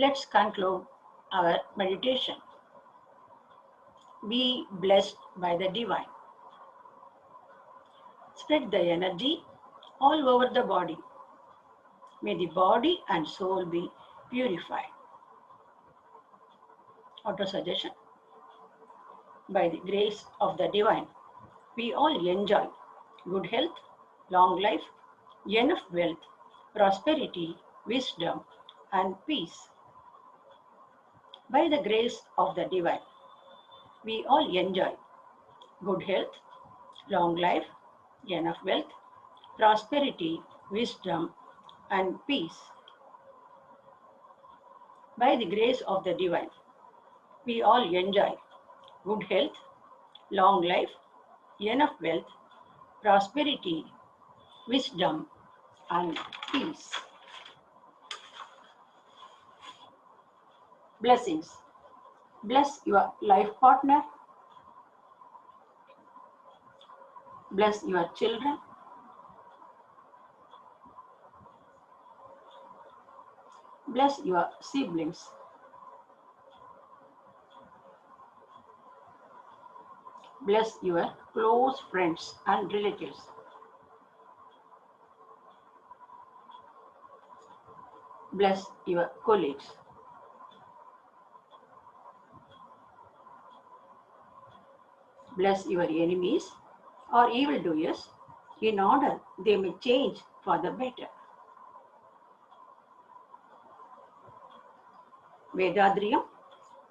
Let's conclude our meditation. Be blessed by the divine. Spread the energy all over the body. May the body and soul be purified. Auto suggestion. By the grace of the divine, we all enjoy good health, long life, enough wealth, prosperity, wisdom, and peace. By the grace of the divine, we all enjoy good health, long life, enough wealth, prosperity, wisdom, and peace. By the grace of the divine, we all enjoy good health, long life, enough wealth, prosperity, wisdom, and peace. Blessings. Bless your life partner. Bless your children. Bless your siblings. Bless your close friends and relatives. Bless your colleagues. Bless your enemies or evildoers in order they may change for the better. Vedadriyam,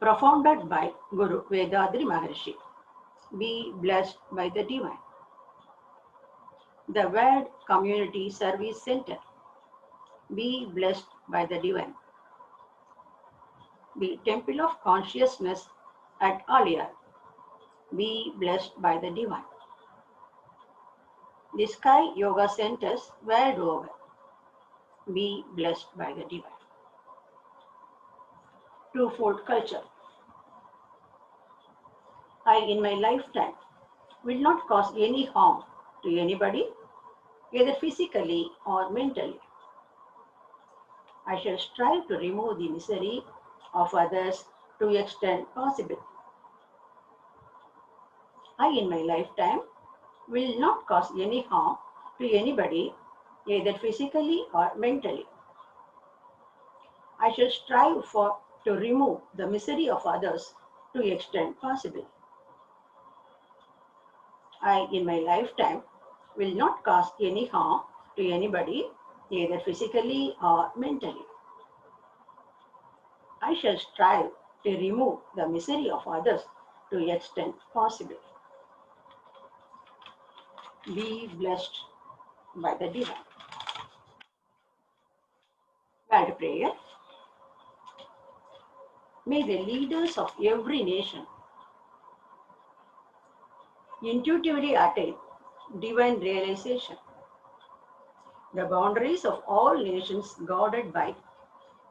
propounded by Guru Vedadri Maharshi. Be blessed by the divine. The World Community Service Center. Be blessed by the divine. The Temple of Consciousness at Alia. Be blessed by the divine. The Sky Yoga Centers world over. Be blessed by the divine. Twofold culture. I, in my lifetime, will not cause any harm to anybody, either physically or mentally. I shall strive to remove the misery of others to the extent possible. I, in my lifetime, will not cause any harm to anybody, either physically or mentally. I shall strive to remove the misery of others to the extent possible. I, in my lifetime, will not cause any harm to anybody, either physically or mentally. I shall strive to remove the misery of others to the extent possible. Be blessed by the divine. Word prayer. May the leaders of every nation intuitively attain divine realization. The boundaries of all nations guarded by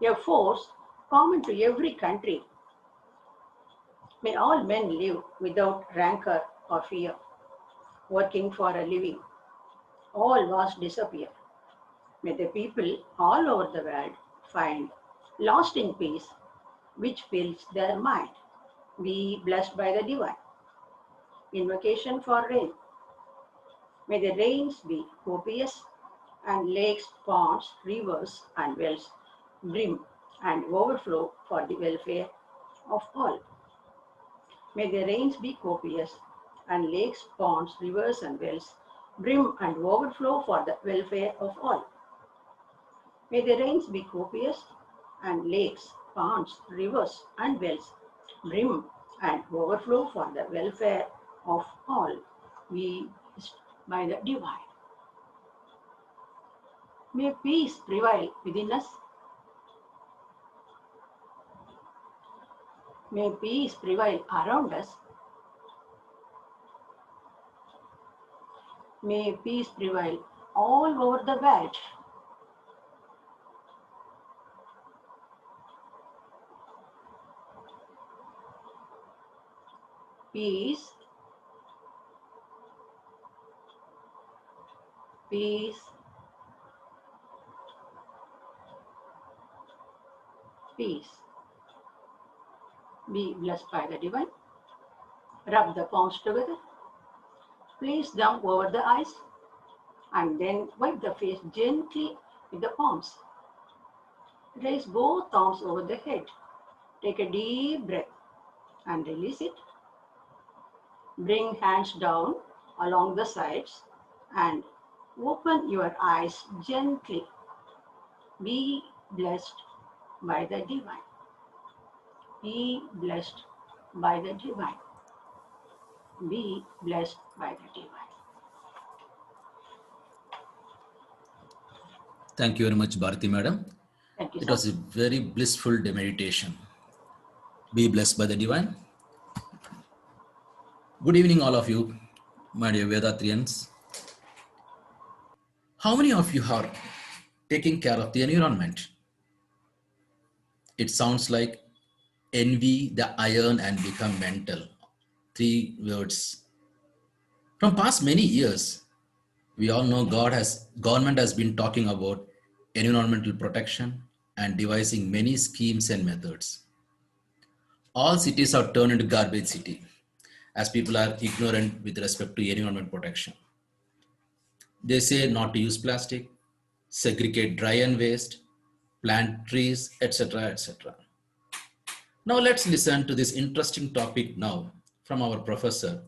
a force common to every country. May all men live without rancor or fear, working for a living. All wars disappear. May the people all over the world find lasting peace which fills their mind. Be blessed by the divine. Invocation for rain. May the rains be copious and lakes, ponds, rivers, and wells brim and overflow for the welfare of all. May the rains be copious and lakes, ponds, rivers, and wells brim and overflow for the welfare of all. May the rains be copious and lakes, ponds, rivers, and wells brim and overflow for the welfare of all. We by the divine. May peace prevail within us. May peace prevail around us. May peace prevail all over the world. Peace, peace, peace. Be blessed by the divine. Rub the palms together. Place them over the eyes and then wipe the face gently with the palms. Raise both arms over the head. Take a deep breath and release it. Bring hands down along the sides and open your eyes gently. Be blessed by the divine. Be blessed by the divine. Be blessed by the divine. Thank you very much, Bharati Madam. Thank you, It sir. was a very blissful meditation. Be blessed by the divine. Good evening, all of you, my dear Vedatrians. How many of you are taking care of the environment? It sounds like envy the iron and become mental. 3 words. From past many years, we all know government has been talking about environmental protection and devising many schemes and methods. All cities have turned into garbage city as people are ignorant with respect to environment protection. They say not to use plastic, segregate dry and waste, plant trees, etc., etc. Now let's listen to this interesting topic now from our professor,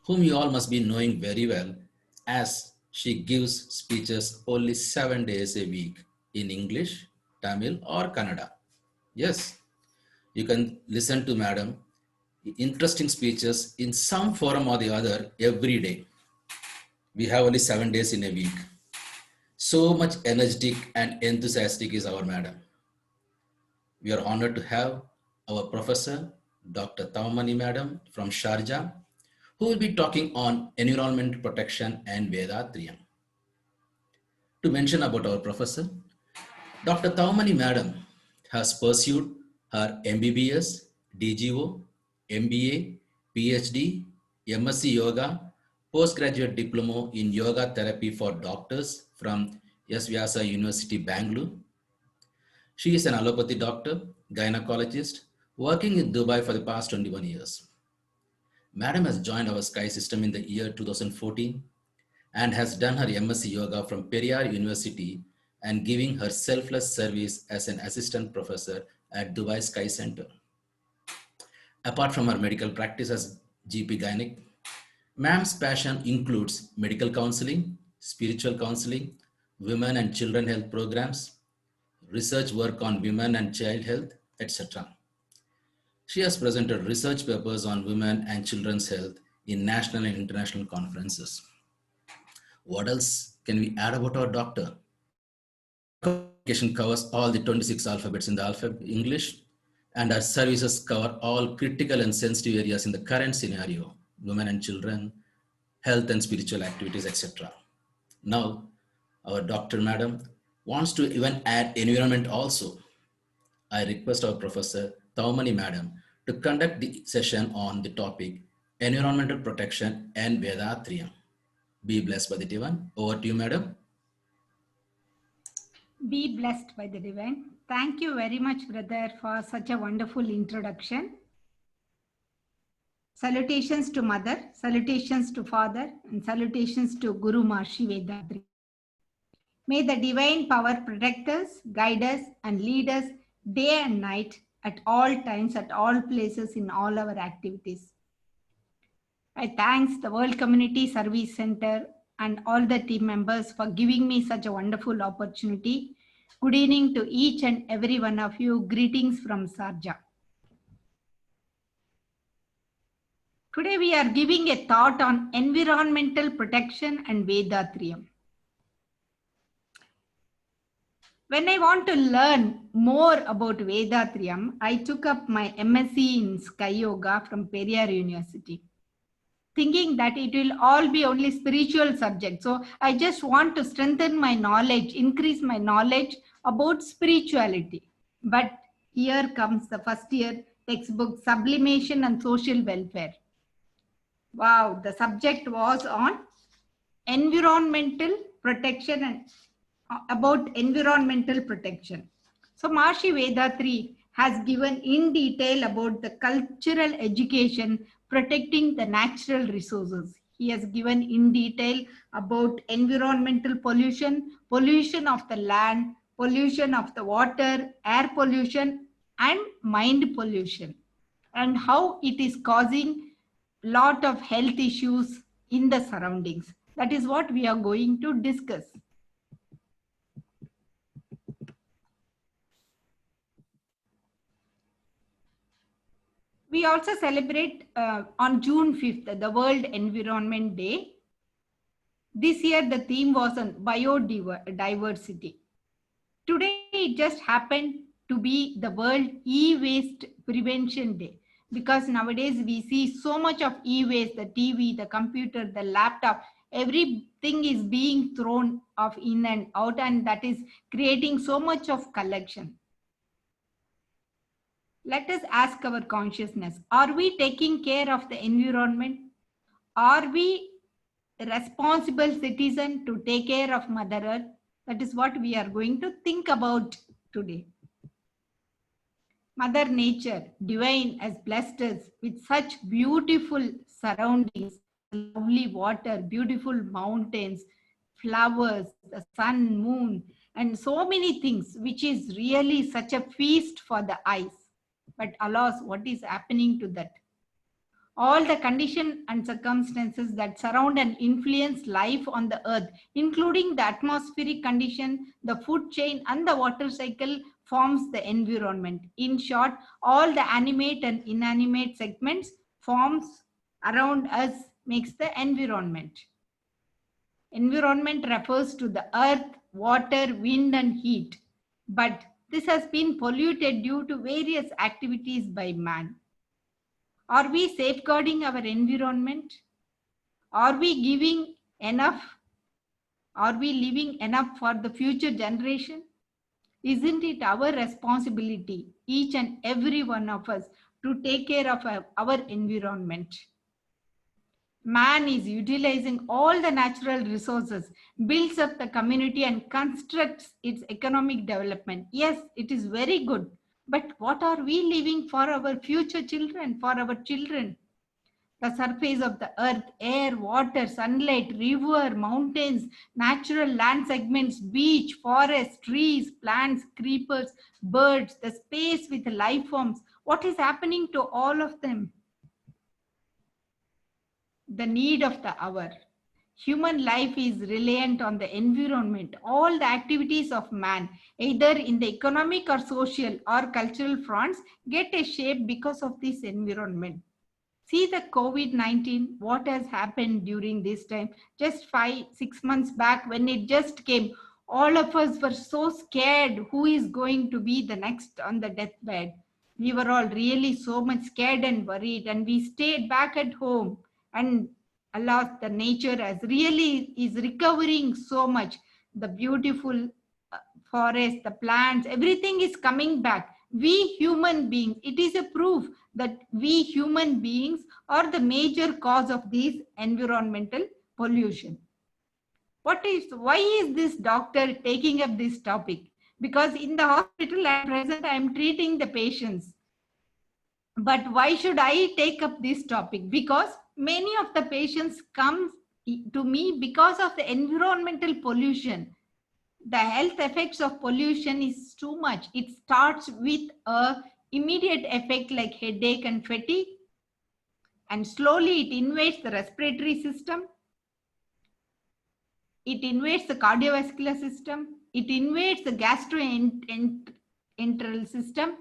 whom you all must be knowing very well, as she gives speeches only 7 days a week in English, Tamil or Kannada. Yes, you can listen to Madam interesting speeches in some forum or the other every day. We have only 7 days in a week. So much energetic and enthusiastic is our Madam. We are honored to have our professor, Dr. Tawmani Madam from Sharjah, who will be talking on environment protection and Vedatriyam. To mention about our professor, Dr. Tawmani Madam has pursued her MBBS, DGO, MBA, PhD, MSc Yoga, postgraduate diploma in yoga therapy for doctors from S. Vyasa University, Bangalore. She is an allopathy doctor, gynecologist, working in Dubai for the past 21 years. Madam has joined our Sky system in the year 2014 and has done her MSc Yoga from Periyar University and giving her selfless service as an assistant professor at Dubai Sky Center. Apart from her medical practice as GP Gynec, Ma'am's passion includes medical counseling, spiritual counseling, women and children health programs, research work on women and child health, etc. She has presented research papers on women and children's health in national and international conferences. What else can we add about our doctor? Communication covers all the 26 alphabets in the alphabet English, and our services cover all critical and sensitive areas in the current scenario, women and children, health and spiritual activities, etc. Now, our Dr. Madam wants to even add environment also. I request our Professor Tawmani Madam to conduct the session on the topic environmental protection and Vedatriyam. Be blessed by the divine. Over to you, Madam. Be blessed by the divine. Thank you very much, brother, for such a wonderful introduction. Salutations to Mother, salutations to Father, and salutations to Guru Maharishi Vedatri. May the divine power protect us, guide us, and lead us day and night at all times, at all places, in all our activities. I thank the World Community Service Center and all the team members for giving me such a wonderful opportunity. Good evening to each and every one of you. Greetings from Sharjah. Today we are giving a thought on environmental protection and Vedatriyam. When I want to learn more about Vedatriyam, I took up my MSc in Sky Yoga from Periyar University, thinking that it will all be only spiritual subjects. So I just want to strengthen my knowledge, increase my knowledge about spirituality. But here comes the first year textbook, Sublimation and Social Welfare. Wow, the subject was on environmental protection and about environmental protection. So Maharishi Vedatri has given in detail about the cultural education protecting the natural resources. He has given in detail about environmental pollution, pollution of the land, pollution of the water, air pollution, and mind pollution, and how it is causing lot of health issues in the surroundings. That is what we are going to discuss. We also celebrate on June 5th, the World Environment Day. This year, the theme was on biodiversity. Today, it just happened to be the World E-Waste Prevention Day, because nowadays we see so much of e-waste, the TV, the computer, the laptop, everything is being thrown off in and out, and that is creating so much of collection. Let us ask our consciousness, are we taking care of the environment? Are we a responsible citizen to take care of Mother Earth? That is what we are going to think about today. Mother Nature, divine, has blessed us with such beautiful surroundings, lovely water, beautiful mountains, flowers, the sun, moon, and so many things, which is really such a feast for the eyes. But alas, what is happening to that? All the conditions and circumstances that surround and influence life on the earth, including the atmospheric condition, the food chain, and the water cycle, forms the environment. In short, all the animate and inanimate segments forms around us makes the environment. Environment refers to the earth, water, wind, and heat. But this has been polluted due to various activities by man. Are we safeguarding our environment? Are we giving enough? Are we leaving enough for the future generation? Isn't it our responsibility, each and every one of us, to take care of our environment? Man is utilizing all the natural resources, builds up the community, and constructs its economic development. Yes, it is very good. But what are we leaving for our future children, for our children? The surface of the earth, air, water, sunlight, river, mountains, natural land segments, beach, forest, trees, plants, creepers, birds, the space with life forms. What is happening to all of them? The need of the hour. Human life is reliant on the environment. All the activities of man, either in the economic or social or cultural fronts, get a shape because of this environment. See the COVID-19, what has happened during this time. Just 5-6 months back, when it just came, all of us were so scared who is going to be the next on the deathbed. We were all really so much scared and worried, and we stayed back at home. And alas, the nature is recovering so much. The beautiful forest, the plants, everything is coming back. We human beings, it is a proof that we human beings are the major cause of this environmental pollution. Why is this doctor taking up this topic? Because in the hospital at present, I am treating the patients. But why should I take up this topic? Because many of the patients come to me because of the environmental pollution. The health effects of pollution is too much. It starts with a immediate effect like headache and fatigue, and slowly it invades the respiratory system. It invades the cardiovascular system. It invades the gastroenteral system,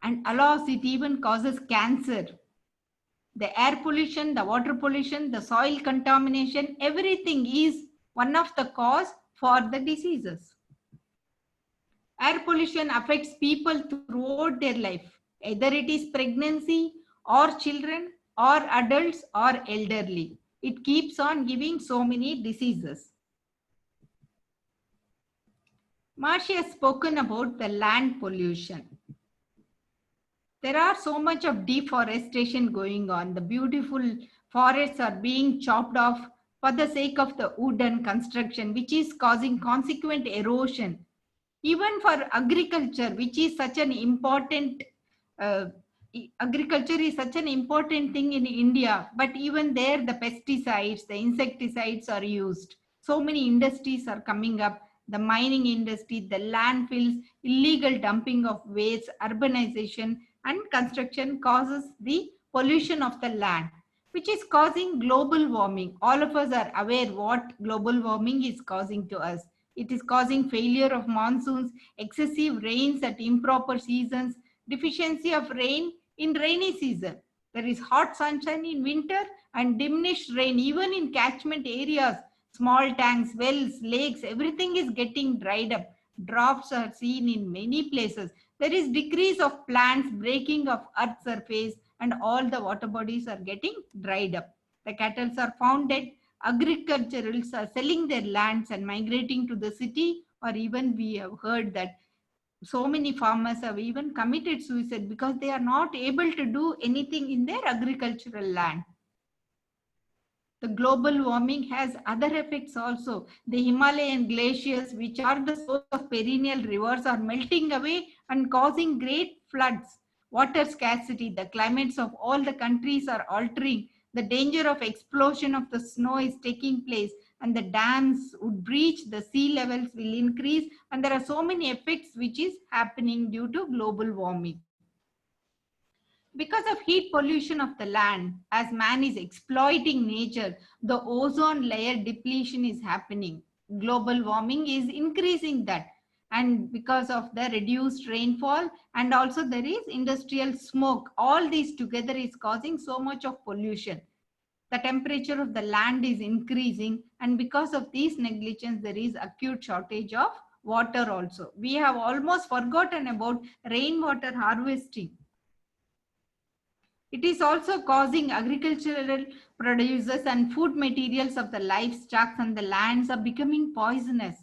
and alas, it even causes cancer. The air pollution, the water pollution, the soil contamination, everything is one of the cause for the diseases. Air pollution affects people throughout their life, either it is pregnancy or children or adults or elderly. It keeps on giving so many diseases. Marcia has spoken about the land pollution. There are so much of deforestation going on. The beautiful forests are being chopped off for the sake of the wood and construction, which is causing consequent erosion. Even for agriculture, which is such an important uh, agriculture is such an important thing in India, but even there the pesticides, the insecticides are used. So many industries are coming up, the mining industry, the landfills, illegal dumping of waste, urbanization and construction causes the pollution of the land, which is causing global warming. All of us are aware what global warming is causing to us. It is causing failure of monsoons, excessive rains at improper seasons, deficiency of rain in rainy season. There is hot sunshine in winter and diminished rain even in catchment areas. Small tanks, wells, lakes, everything is getting dried up. Droughts are seen in many places. There is decrease of plants, breaking of earth surface, and all the water bodies are getting dried up. The cattle are found dead. Agriculturalists are selling their lands and migrating to the city, or even we have heard that so many farmers have even committed suicide because they are not able to do anything in their agricultural land. The global warming has other effects also. The Himalayan glaciers, which are the source of perennial rivers, are melting away and causing great floods. Water scarcity, the climates of all the countries are altering. The danger of explosion of the snow is taking place, and the dams would breach, the sea levels will increase, and there are so many effects which is happening due to global warming. Because of heat pollution of the land, as man is exploiting nature, the ozone layer depletion is happening. Global warming is increasing that. And because of the reduced rainfall, and also there is industrial smoke, all these together is causing so much of pollution. The temperature of the land is increasing, and because of these negligence, there is acute shortage of water also. We have almost forgotten about rainwater harvesting. It is also causing agricultural producers and food materials of the livestock and the lands are becoming poisonous.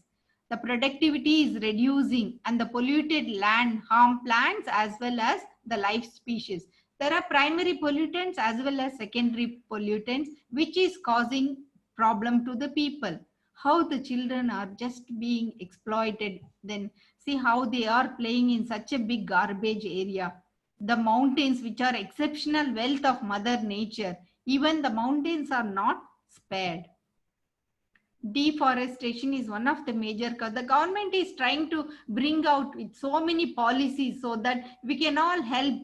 The productivity is reducing and the polluted land harm plants as well as the life species. There are primary pollutants as well as secondary pollutants, which is causing problem to the people. How the children are just being exploited. Then see how they are playing in such a big garbage area. The mountains, which are exceptional wealth of mother nature, even the mountains are not spared. Deforestation is one of the major cause. The government is trying to bring out with so many policies so that we can all help,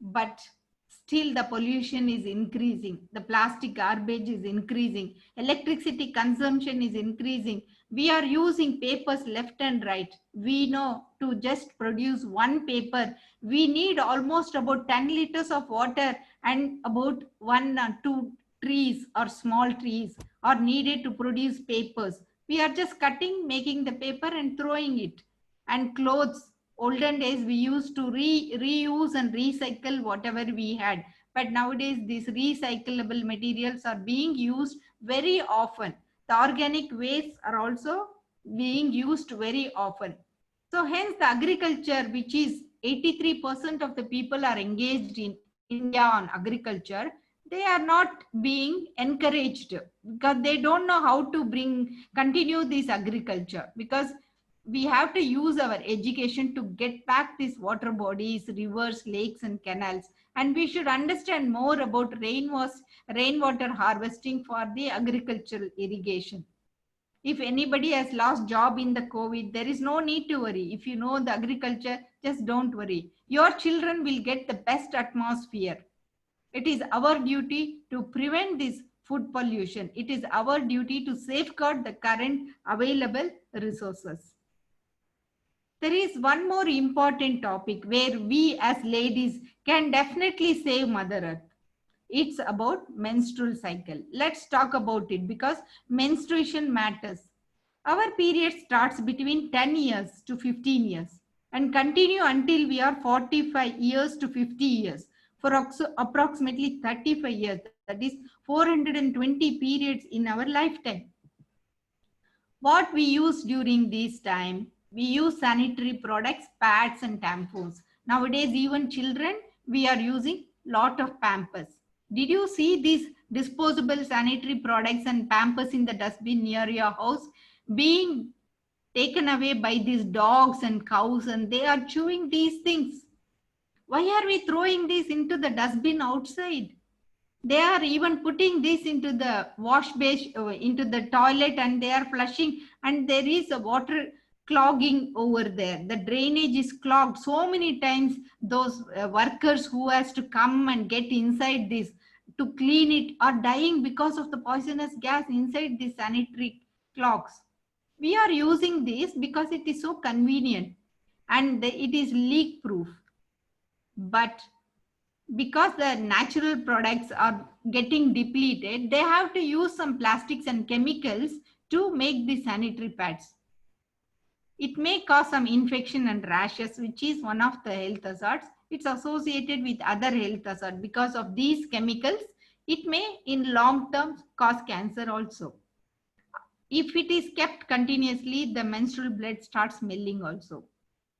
but still the pollution is increasing. The plastic garbage is increasing. Electricity consumption is increasing. We are using papers left and right. We know to just produce one paper, we need almost about 10 liters of water, and about 1 or 2 trees or small trees are needed to produce papers. We are just cutting, making the paper and throwing it. And clothes, olden days we used to reuse and recycle whatever we had, but nowadays these recyclable materials are being used very often. The organic wastes are also being used very often. So hence the agriculture, which is 83% of the people are engaged in India on agriculture, they are not being encouraged because they don't know how to continue this agriculture, because we have to use our education to get back these water bodies, rivers, lakes and canals, and we should understand more about rainwater harvesting for the agricultural irrigation. If anybody has lost job in the COVID, there is no need to worry. If you know the agriculture, just don't worry. Your children will get the best atmosphere. It is our duty to prevent this food pollution. It is our duty to safeguard the current available resources. There is one more important topic where we as ladies can definitely save Mother Earth. It's about menstrual cycle. Let's talk about it because menstruation matters. Our period starts between 10 years to 15 years and continue until we are 45 years to 50 years for approximately 35 years. That is 420 periods in our lifetime. What we use during this time? We use sanitary products, pads and tampons. Nowadays, even children, we are using lot of Pampers. Did you see these disposable sanitary products and Pampers in the dustbin near your house being taken away by these dogs and cows, and they are chewing these things. Why are we throwing this into the dustbin outside? They are even putting this into the wash base, into the toilet, and they are flushing, and there is a water clogging over there. The drainage is clogged so many times. Those workers who has to come and get inside this to clean it are dying because of the poisonous gas inside the sanitary clogs. We are using this because it is so convenient and it is leak proof. But because the natural products are getting depleted, they have to use some plastics and chemicals to make the sanitary pads. It may cause some infection and rashes, which is one of the health hazards. It's associated with other health hazards. Because of these chemicals, it may in long term cause cancer also. If it is kept continuously, the menstrual blood starts smelling also.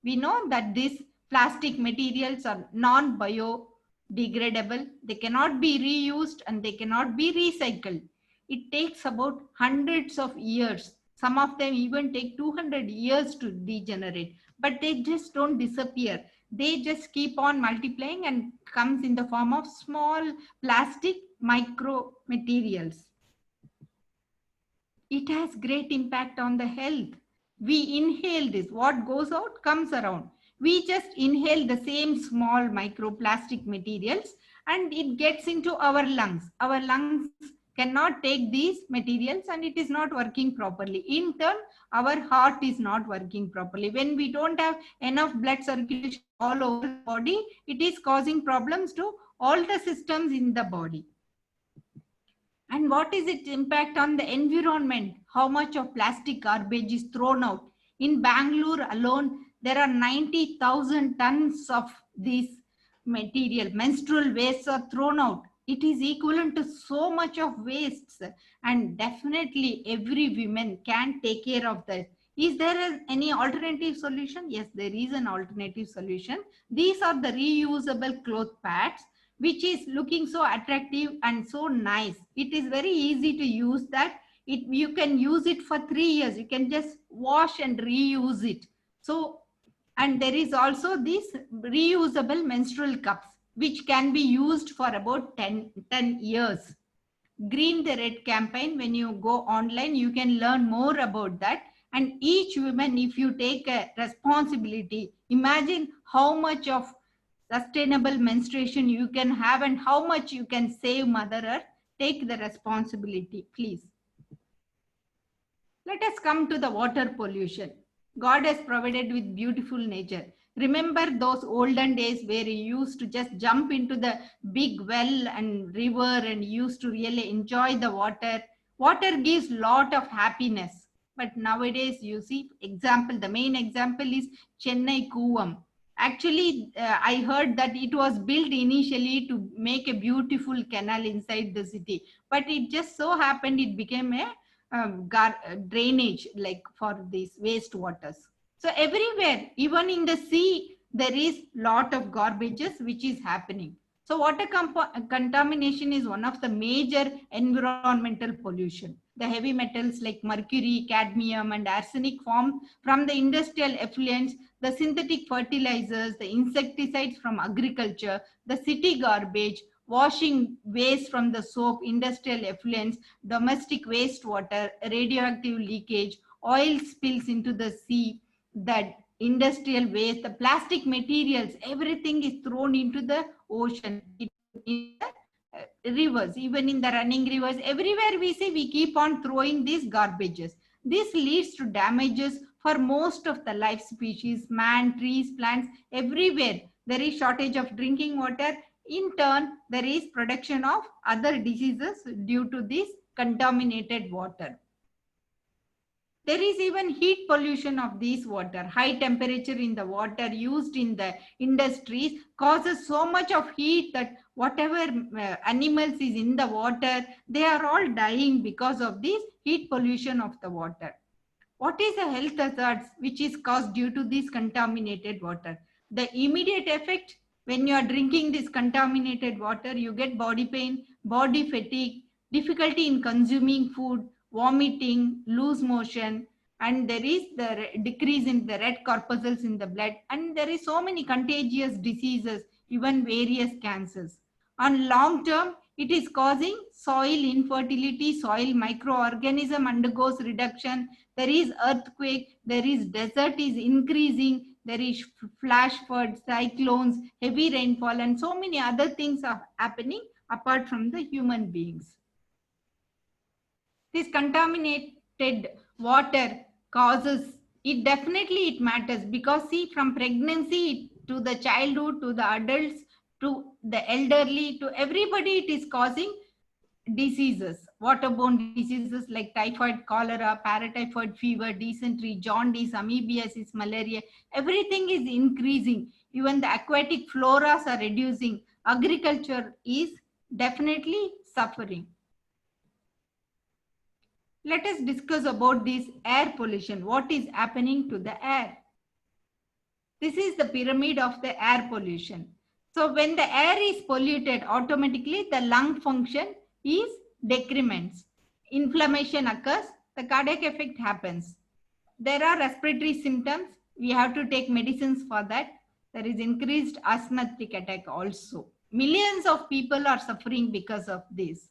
We know that these plastic materials are non-biodegradable. They cannot be reused and they cannot be recycled. It takes about hundreds of years. Some of them even take 200 years to degenerate, but they just don't disappear. They just keep on multiplying and comes in the form of small plastic micro materials. It has great impact on the health. We inhale this. What goes out comes around. We just inhale the same small microplastic materials and it gets into our lungs. Our lungs cannot take these materials and it is not working properly. In turn, our heart is not working properly. When we don't have enough blood circulation all over the body, it is causing problems to all the systems in the body. And what is its impact on the environment? How much of plastic garbage is thrown out? In Bangalore alone, there are 90,000 tons of this material. Menstrual wastes are thrown out. It is equivalent to so much of wastes. And definitely every woman can take care of that. Is there any alternative solution? Yes, there is an alternative solution. These are the reusable cloth pads, which is looking so attractive and so nice. It is very easy to use that. You can use it for 3 years. You can just wash and reuse it. So, and there is also these reusable menstrual cups, which can be used for about 10 years. Green the Red campaign, when you go online, you can learn more about that. And each woman, if you take a responsibility, imagine how much of sustainable menstruation you can have and how much you can save Mother Earth. Take the responsibility, please. Let us come to the water pollution. God has provided with beautiful nature. Remember those olden days where you used to just jump into the big well and river and used to really enjoy the water. Water gives lot of happiness. But nowadays you see, the main example is Chennai Kuvam. Actually, I heard that it was built initially to make a beautiful canal inside the city, but it just so happened it became a drainage like for these wastewaters. So everywhere, even in the sea, there is lot of garbages which is happening. So water contamination is one of the major environmental pollution. The heavy metals like mercury, cadmium, and arsenic formed from the industrial effluents, the synthetic fertilizers, the insecticides from agriculture, the city garbage, washing waste from the soap, industrial effluents, domestic wastewater, radioactive leakage, oil spills into the sea, that industrial waste, the plastic materials, everything is thrown into the ocean, in the rivers, even in the running rivers. Everywhere we see, we keep on throwing these garbages. This leads to damages for most of the life species, man, trees, plants, everywhere. There is shortage of drinking water. In turn, there is production of other diseases due to this contaminated water. There is even heat pollution of this water. High temperature in the water used in the industries causes so much of heat that whatever animals is in the water, they are all dying because of this heat pollution of the water. What is the health hazards which is caused due to this contaminated water? The immediate effect, when you are drinking this contaminated water, you get body pain, body fatigue, difficulty in consuming food, vomiting, loose motion, and there is the decrease in the red corpuscles in the blood, and there is so many contagious diseases, even various cancers. On long term, it is causing soil infertility, soil microorganism undergoes reduction, there is earthquake, there is desert is increasing, there is flash flood, cyclones, heavy rainfall, and so many other things are happening apart from the human beings. This contaminated water causes, it definitely it matters, because see, from pregnancy to the childhood to the adults to the elderly to everybody, it is causing diseases, waterborne diseases like typhoid, cholera, paratyphoid fever, dysentery, jaundice, amoebiasis, malaria. Everything is increasing. Even the aquatic floras are reducing. Agriculture is definitely suffering. Let us discuss about this air pollution. What is happening to the air? This is the pyramid of the air pollution. So when the air is polluted, automatically the lung function is decrements. Inflammation occurs, the cardiac effect happens. There are respiratory symptoms. We have to take medicines for that. There is increased asthmatic attack also. Millions of people are suffering because of this.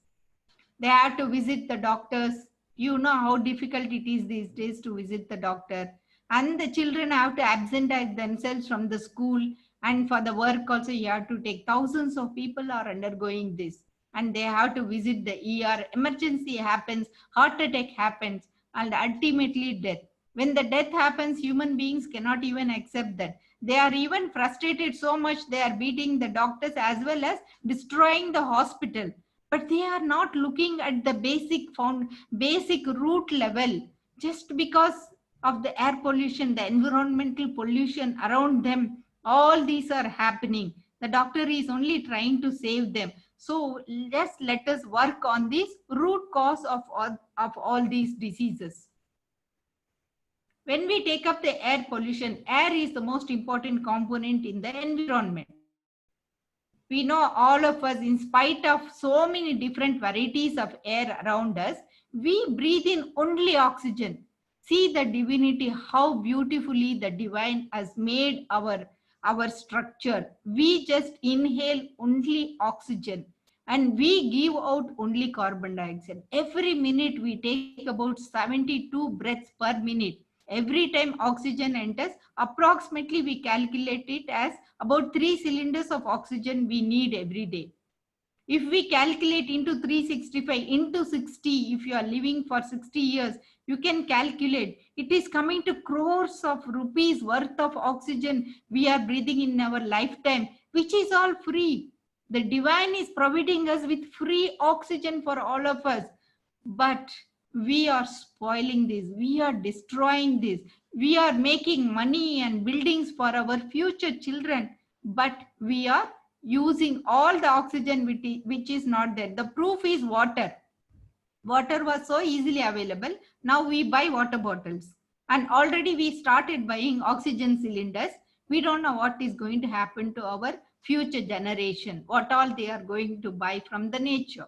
They have to visit the doctors. You know how difficult it is these days to visit the doctor. And the children have to absentize themselves from the school. And for the work also, you have to take, thousands of people are undergoing this. And they have to visit the ER. Emergency happens, heart attack happens, and ultimately death. When the death happens, human beings cannot even accept that. They are even frustrated so much, they are beating the doctors as well as destroying the hospital. But they are not looking at the basic root level. Just because of the air pollution, the environmental pollution around them, all these are happening. The doctor is only trying to save them. So just let us work on this root cause of all these diseases. When we take up the air pollution, air is the most important component in the environment. We know all of us, in spite of so many different varieties of air around us, we breathe in only oxygen. See the divinity, how beautifully the divine has made our structure. We just inhale only oxygen and we give out only carbon dioxide. Every minute we take about 72 breaths per minute. Every time oxygen enters, approximately we calculate it as about 3 cylinders of oxygen we need every day. If we calculate into 365 into 60, if you are living for 60 years, you can calculate. It is coming to crores of rupees worth of oxygen we are breathing in our lifetime, which is all free. The divine is providing us with free oxygen for all of us. But we are spoiling this. We are destroying this. We are making money and buildings for our future children. But we are using all the oxygen which is not there. The proof is water. Water was so easily available. Now we buy water bottles. And already we started buying oxygen cylinders. We don't know what is going to happen to our future generation, what all they are going to buy from the nature.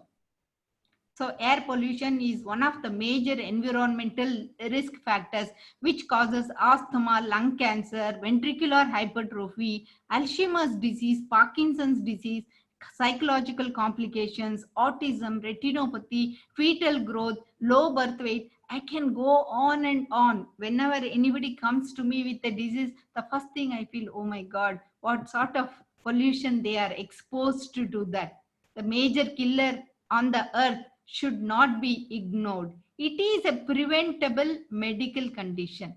So air pollution is one of the major environmental risk factors which causes asthma, lung cancer, ventricular hypertrophy, Alzheimer's disease, Parkinson's disease, psychological complications, autism, retinopathy, fetal growth, low birth weight. I can go on and on. Whenever anybody comes to me with a disease, the first thing I feel, oh my God, what sort of pollution they are exposed to do that. The major killer on the earth should not be ignored. It is a preventable medical condition.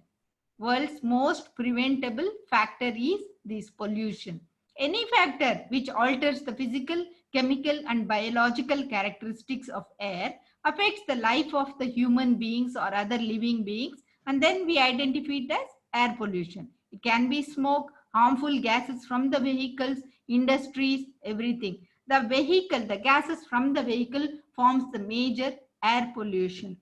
World's most preventable factor is this pollution. Any factor which alters the physical, chemical and biological characteristics of air affects the life of the human beings or other living beings, and then we identify it as air pollution. It can be smoke, harmful gases from the vehicles, industries, everything. The vehicle, the gases from the vehicle forms the major air pollution.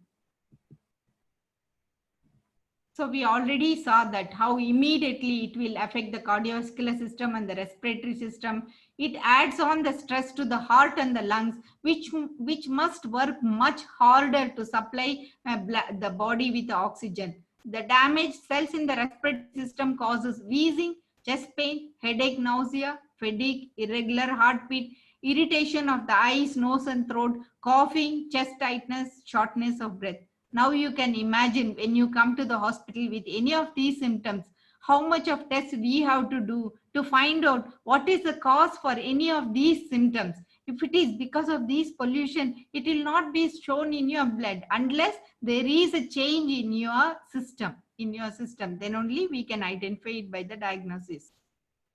So we already saw that how immediately it will affect the cardiovascular system and the respiratory system. It adds on the stress to the heart and the lungs, which must work much harder to supply the body with the oxygen. The damaged cells in the respiratory system causes wheezing, chest pain, headache, nausea, fatigue, irregular heartbeat, irritation of the eyes, nose and throat, coughing, chest tightness, shortness of breath. Now you can imagine when you come to the hospital with any of these symptoms, how much of tests we have to do to find out what is the cause for any of these symptoms. If it is because of this pollution, it will not be shown in your blood unless there is a change in your system. Then only we can identify it by the diagnosis.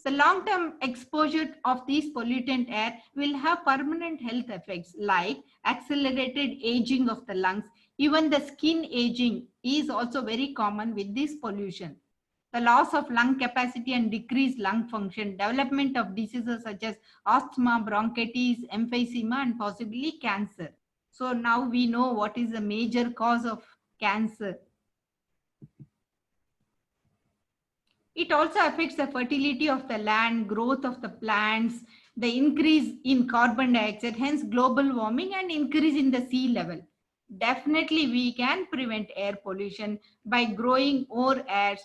The long-term exposure of these pollutant air will have permanent health effects like accelerated aging of the lungs. Even the skin aging is also very common with this pollution. The loss of lung capacity and decreased lung function, development of diseases such as asthma, bronchitis, emphysema, and possibly cancer. So now we know what is the major cause of cancer. It also affects the fertility of the land, growth of the plants, the increase in carbon dioxide, hence global warming and increase in the sea level. Definitely we can prevent air pollution by growing more air,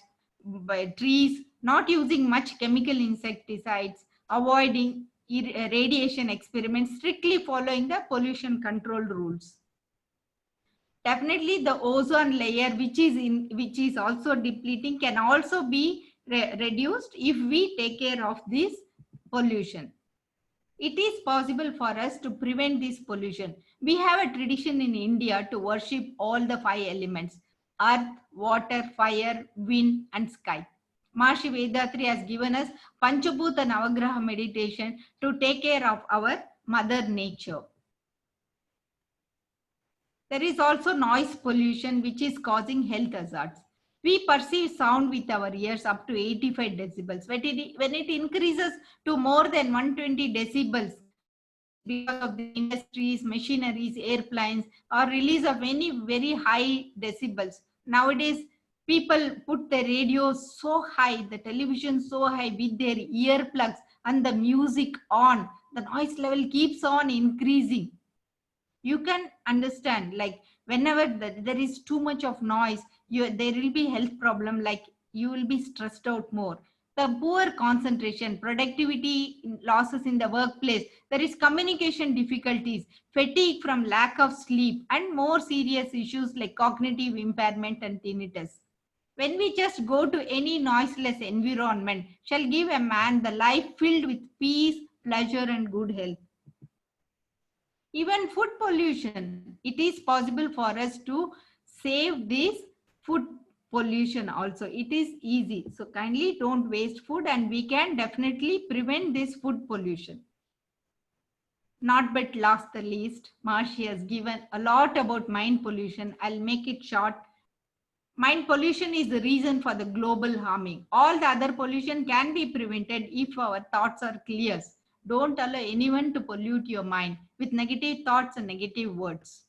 by trees, not using much chemical insecticides, avoiding radiation experiments, strictly following the pollution control rules. Definitely the ozone layer, which is also depleting, can also be reduced if we take care of this pollution. It is possible for us to prevent this pollution. We have a tradition in India to worship all the 5 elements: earth, water, fire, wind, and sky. Maharishi Vethathiri has given us Panchabhuta Navagraha meditation to take care of our mother nature. There is also noise pollution, which is causing health hazards. We perceive sound with our ears up to 85 decibels. When it increases to more than 120 decibels, because of the industries, machineries, airplanes, or release of any very high decibels. Nowadays, people put the radio so high, the television so high with their earplugs and the music on. The noise level keeps on increasing. You can understand, like whenever there is too much of noise, there will be health problem, like you will be stressed out more. The poor concentration, productivity losses in the workplace, there is communication difficulties, fatigue from lack of sleep, and more serious issues like cognitive impairment and tinnitus. When we just go to any noiseless environment, shall give a man the life filled with peace, pleasure, and good health. Even food pollution, it is possible for us to save this food pollution also. It is easy. So kindly don't waste food, and we can definitely prevent this food pollution. Not but last the least, Maharishi has given a lot about mind pollution. I'll make it short. Mind pollution is the reason for the global harming. All the other pollution can be prevented if our thoughts are clear. Don't allow anyone to pollute your mind with negative thoughts and negative words.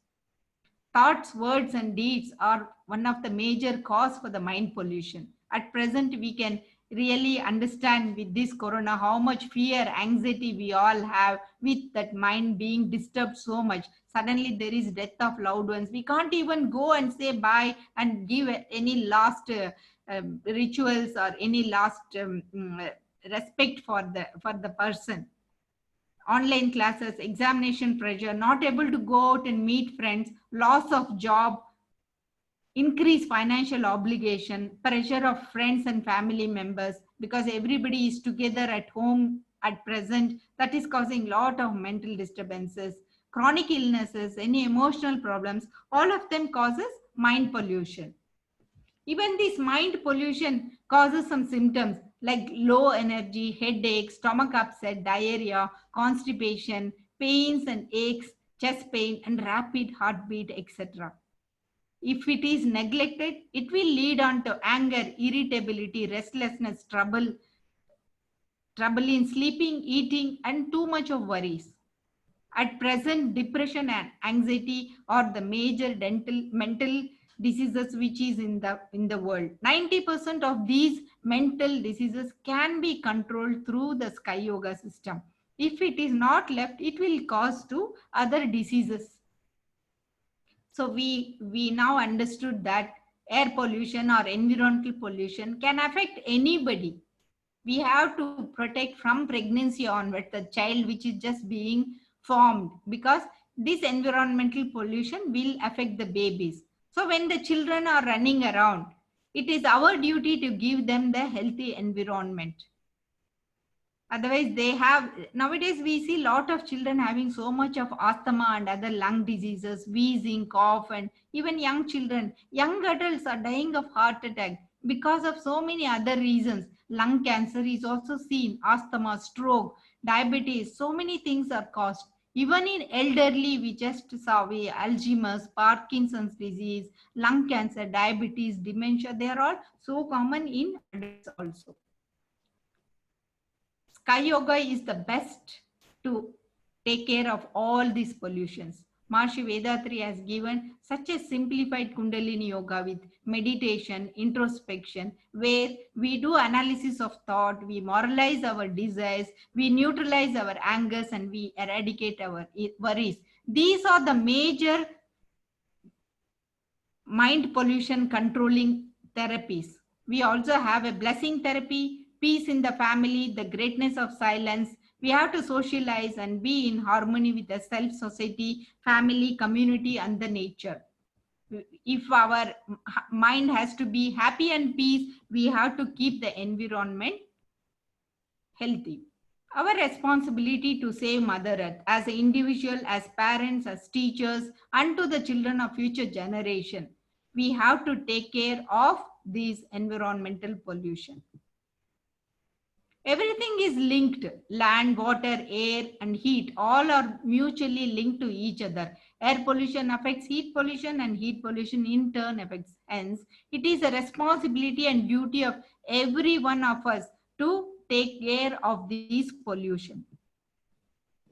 Thoughts, words, and deeds are one of the major cause for the mind pollution. At present, we can really understand with this corona how much fear, anxiety we all have with that mind being disturbed so much. Suddenly there is death of loved ones. We can't even go and say bye and give any last rituals or any last respect for the person. Online classes, examination pressure, not able to go out and meet friends, loss of job, increased financial obligation, pressure of friends and family members, because everybody is together at home at present. That is causing a lot of mental disturbances, chronic illnesses, any emotional problems. All of them causes mind pollution. Even this mind pollution causes some symptoms like low energy, headache, stomach upset, diarrhea, constipation, pains and aches, chest pain, and rapid heartbeat, etc. If it is neglected, it will lead on to anger, irritability, restlessness, trouble in sleeping, eating, and too much of worries. At present, depression and anxiety are the major mental diseases which is in the world. 90% of these mental diseases can be controlled through the Sky Yoga system. If it is not left, it will cause to other diseases. So we now understood that air pollution or environmental pollution can affect anybody. We have to protect from pregnancy onwards the child which is just being formed, because this environmental pollution will affect the babies. So when the children are running around, it is our duty to give them the healthy environment. Otherwise, they have, nowadays we see lot of children having so much of asthma and other lung diseases, wheezing, cough, and even young children, young adults are dying of heart attack because of so many other reasons. Lung cancer is also seen, asthma, stroke, diabetes, so many things are caused. Even in elderly, we just saw Alzheimer's, Parkinson's disease, lung cancer, diabetes, dementia, they are all so common in adults also. Sky Yoga is the best to take care of all these pollutions. Maharishi Vethathiri has given such a simplified Kundalini Yoga with meditation, introspection, where we do analysis of thought, we moralize our desires, we neutralize our angers, and we eradicate our worries. These are the major mind pollution controlling therapies. We also have a blessing therapy, peace in the family, the greatness of silence. We have to socialize and be in harmony with the self, society, family, community, and the nature. If our mind has to be happy and peace, we have to keep the environment healthy. Our responsibility to save Mother Earth as an individual, as parents, as teachers, and to the children of future generation. We have to take care of this environmental pollution. Everything is linked. Land, water, air, and heat, all are mutually linked to each other. Air pollution affects heat pollution, and heat pollution in turn affects. Hence, it is a responsibility and duty of every one of us to take care of this pollution.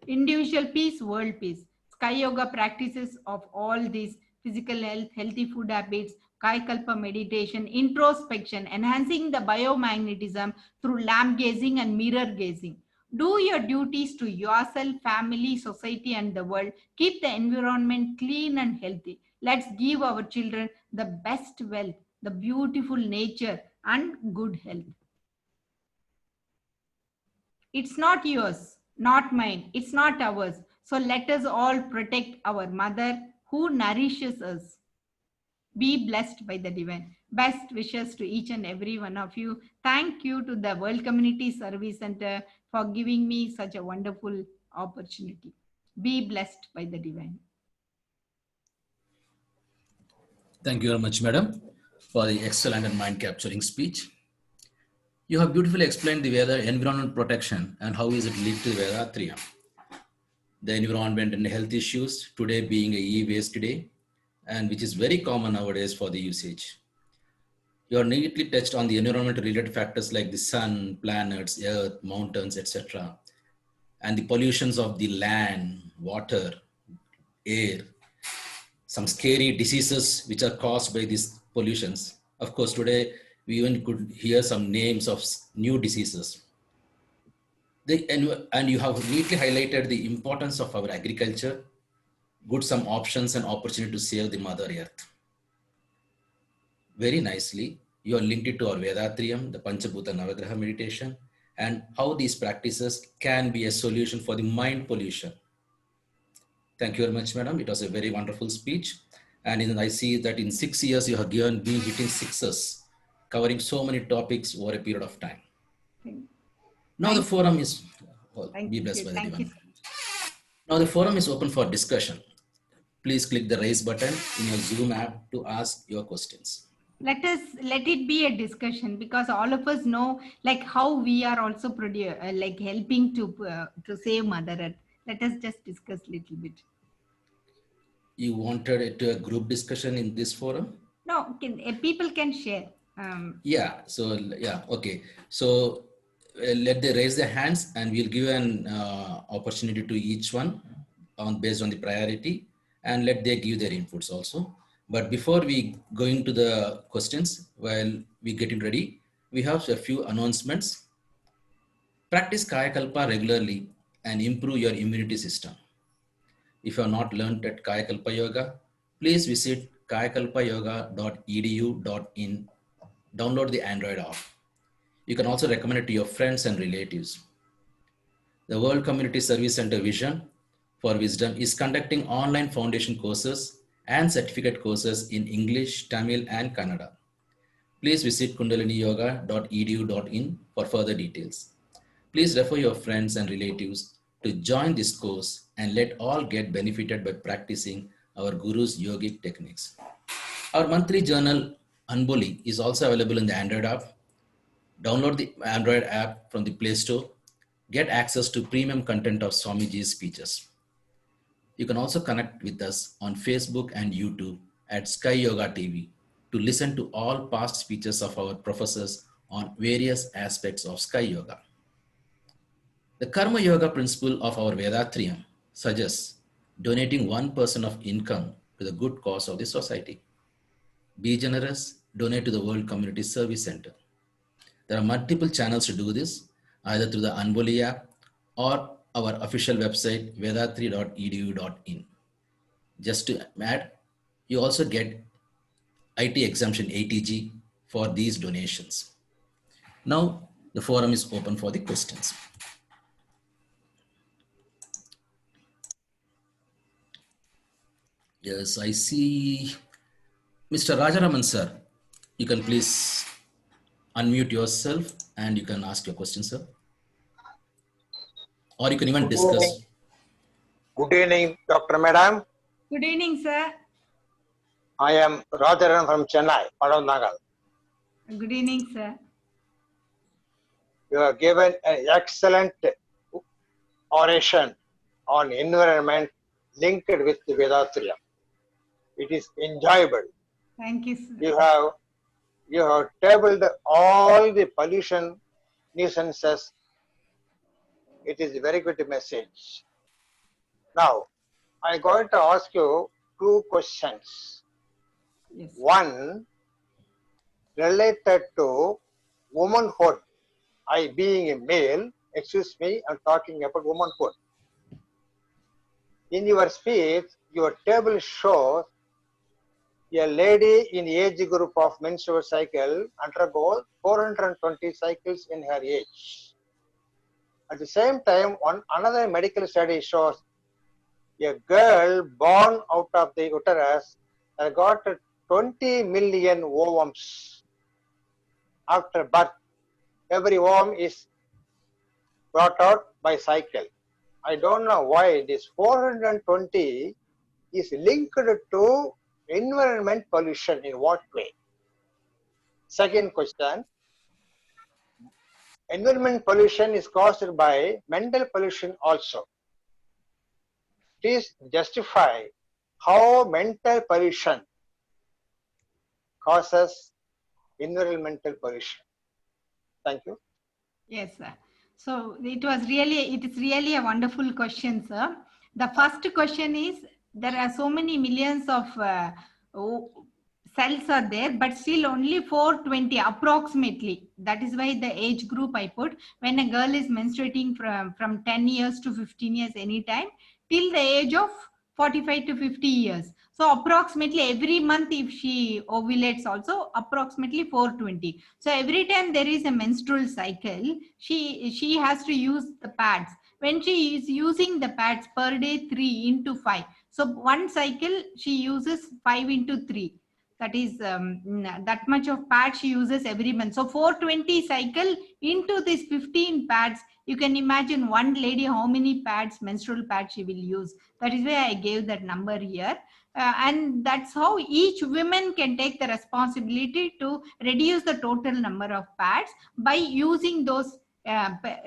Individual peace, world peace. Sky Yoga practices of all these: physical health, healthy food habits, Kayakalpa meditation, introspection, enhancing the biomagnetism through lamp gazing and mirror gazing. Do your duties to yourself, family, society, and the world. Keep the environment clean and healthy. Let's give our children the best wealth, the beautiful nature, and good health. It's not yours, not mine, it's not ours. So let us all protect our mother who nourishes us. Be blessed by the divine. Best wishes to each and every one of you. Thank you to the World Community Service Center for giving me such a wonderful opportunity. Be blessed by the divine. Thank you very much, madam, for the excellent and mind-capturing speech. You have beautifully explained the weather, environment protection, and how is it linked to Vedatriyam. The environment and health issues, today being a e-waste day, and which is very common nowadays for the usage. You are neatly touched on the environment related factors like the sun, planets, earth, mountains, etc. And the pollutions of the land, water, air, some scary diseases which are caused by these pollutions. Of course, today we even could hear some names of new diseases. And you have neatly highlighted the importance of our agriculture, good some options and opportunity to save the Mother Earth. Very nicely, you are linked it to our Vedatriyam, the Panchabhuta Navagraha meditation, and how these practices can be a solution for the mind pollution. Thank you very much, madam. It was a very wonderful speech. And I see that in 6 years, you have been hitting sixes, covering so many topics over a period of time. Now the forum is, be blessed by the divine. Now the forum is open for discussion. Please click the raise button in your Zoom app to ask your questions. Let it be a discussion, because all of us know like how we are also like helping to save Mother Earth. Let us just discuss a little bit. You wanted it to a group discussion in this forum? No, people can share. Yeah, so yeah, okay. So let them raise their hands and we'll give an opportunity to each one based on the priority, and let them give their inputs also. But before we go into the questions, while we getting ready, we have a few announcements. Practice Kayakalpa regularly and improve your immunity system. If you have not learned at Kayakalpa Yoga, please visit kayakalpayoga.edu.in. Download the Android app. You can also recommend it to your friends and relatives. The World Community Service Center Vision for Wisdom is conducting online foundation courses and certificate courses in English, Tamil, and Kannada. Please visit kundaliniyoga.edu.in for further details. Please refer your friends and relatives to join this course and let all get benefited by practicing our Guru's yogic techniques. Our monthly journal Anboli is also available in the Android app. Download the Android app from the Play Store. Get access to premium content of Swamiji's speeches. You can also connect with us on Facebook and YouTube at Sky Yoga TV to listen to all past speeches of our professors on various aspects of Sky Yoga. The Karma Yoga principle of our Vedatriyam suggests donating 1% of income to the good cause of the society. Be generous, donate to the World Community Service Center. There are multiple channels to do this, either through the Anboli app or our official website, vedatri.edu.in. Just to add, you also get IT exemption ATG for these donations. Now, the forum is open for the questions. Yes, I see Mr. Rajaraman, sir. You can please unmute yourself and you can ask your question, sir. Or you can even discuss. Good evening, Dr. Madam. Good evening, sir. I am Rajaran from Chennai, Padannagal. Good evening, sir. You have given an excellent oration on environment linked with the Vedatriyam. It is enjoyable. Thank you, sir. You have tabled all the pollution nuisances. It is a very good message. Now, I'm going to ask you two questions. Yes. One related to womanhood. I being a male, excuse me, I'm talking about womanhood. In your speech, your table shows a lady in age group of menstrual cycle undergoes 420 cycles in her age. At the same time, another medical study shows a girl born out of the uterus has got 20 million ovums. After birth, every ovum is brought out by cycle. I don't know why this 420 is linked to environment pollution, in what way? Second question, environment pollution is caused by mental pollution also. Please justify how mental pollution causes environmental pollution. Thank you. Yes, sir. So it is really a wonderful question, sir. The first question is, there are so many millions of cells are there, but still only 420 approximately. That is why the age group I put, when a girl is menstruating from 10 years to 15 years anytime, till the age of 45 to 50 years. So approximately every month, if she ovulates also, approximately 420. So every time there is a menstrual cycle, she has to use the pads. When she is using the pads per day, 3 into 5. So one cycle, she uses 5 into 3. That is that much of pads she uses every month. So 420 cycle into these 15 pads. You can imagine one lady how many pads, menstrual pads she will use. That is why I gave that number here. And that's how each woman can take the responsibility to reduce the total number of pads by using those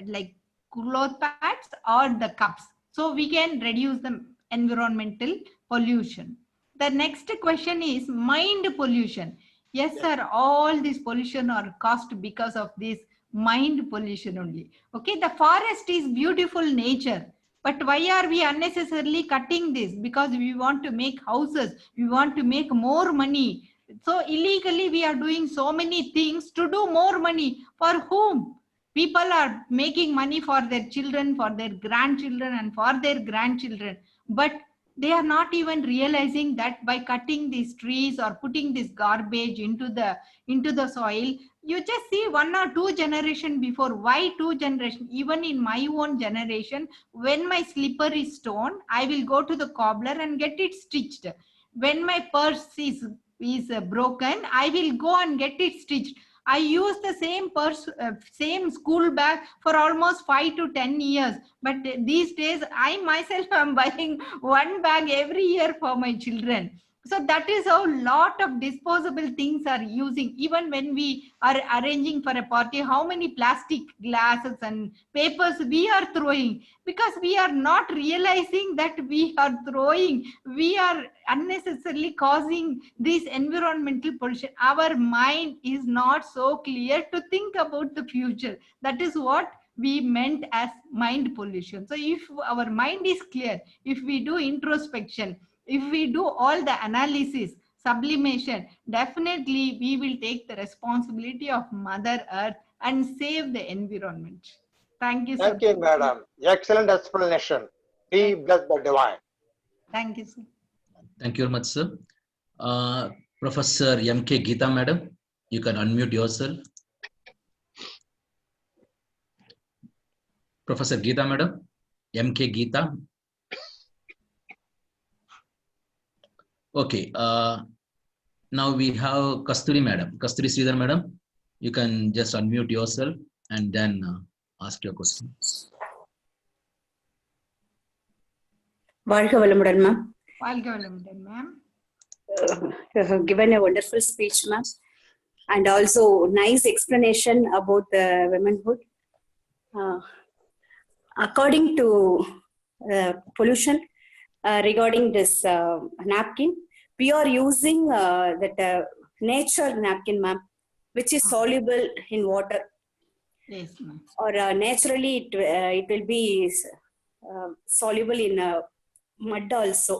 like cloth pads or the cups. So we can reduce the environmental pollution. The next question is mind pollution. Yes, sir, all this pollution are caused because of this mind pollution only. Okay, the forest is beautiful nature. But why are we unnecessarily cutting this? Because we want to make houses, we want to make more money. So illegally we are doing so many things to do more money. For whom? People are making money for their children, for their grandchildren, and for their grandchildren. But They are not even realizing that by cutting these trees or putting this garbage into the soil, you just see 1 or 2 generation before. Why 2 generation? Even in my own generation, when my slipper is torn, I will go to the cobbler and get it stitched. When my purse is broken, I will go and get it stitched. I use the same purse, same school bag for almost 5 to 10 years. But these days, I myself am buying one bag every year for my children. So that is how lot of disposable things are using. Even when we are arranging for a party, how many plastic glasses and papers we are throwing, because we are not realizing that we are throwing, we are unnecessarily causing this environmental pollution. Our mind is not so clear to think about the future. That is what we meant as mind pollution. So if our mind is clear, if we do introspection, if we do all the analysis, sublimation, definitely we will take the responsibility of Mother Earth and save the environment. Thank you, sir. Thank you, madam. Excellent explanation. Be blessed by divine. Thank you, sir. Thank you very much, sir. Professor M.K. Geeta, madam, you can unmute yourself. Professor Geeta, madam, M.K. Geeta. Okay, now we have Kasturi, madam. Kasturi Sridhar, madam, you can just unmute yourself and then ask your question. வாழ்க வளமுடன் ma'am. வாழ்க வளமுடன் ma'am. Given a wonderful speech, ma'am, and also nice explanation about the womanhood. According to pollution, regarding this napkin, we are using that nature napkin, ma'am, which is soluble in water. Yes, ma'am. Or naturally it will be soluble in mud also.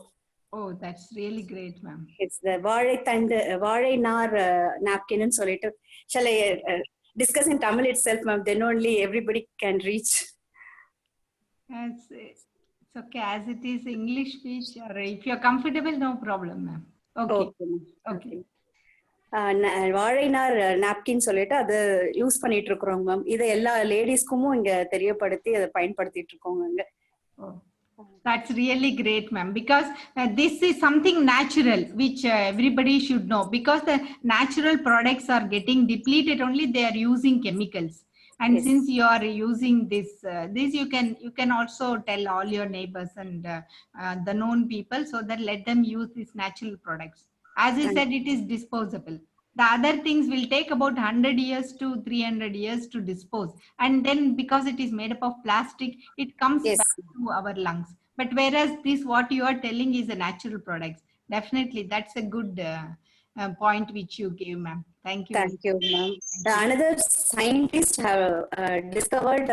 Oh, that's really great, ma'am. It's the வாழை நார் napkin ன்னு சொல்லிட்டு. Shall I discuss in Tamil itself, ma'am? Then only everybody can reach. It's okay, as it is English speech, or if you're comfortable, no problem, ma'am. Okay. Okay. வாழை நார் napkin சொல்லிட்டு அதை use பண்ணிட்டு இருக்கிறோங்க ma'am. இதை எல்லா லேடிஸ்க்கும் இங்க தெரியப்படுத்தி அதை பயன்படுத்திட்டு இருக்கோங்க. That's really great, ma'am, because this is something natural which everybody should know, because the natural products are getting depleted, only they are using chemicals. And Yes. Since you are using this you can also tell all your neighbors and the known people, so that let them use these natural products. As I said, it is disposable. The other things will take about 100 years to 300 years to dispose. And then because it is made up of plastic, it comes Yes. back to our lungs. But whereas this, what you are telling is a natural product. Definitely, that's a good point which you gave, ma'am. Thank you. Thank you, ma'am. Another scientist have discovered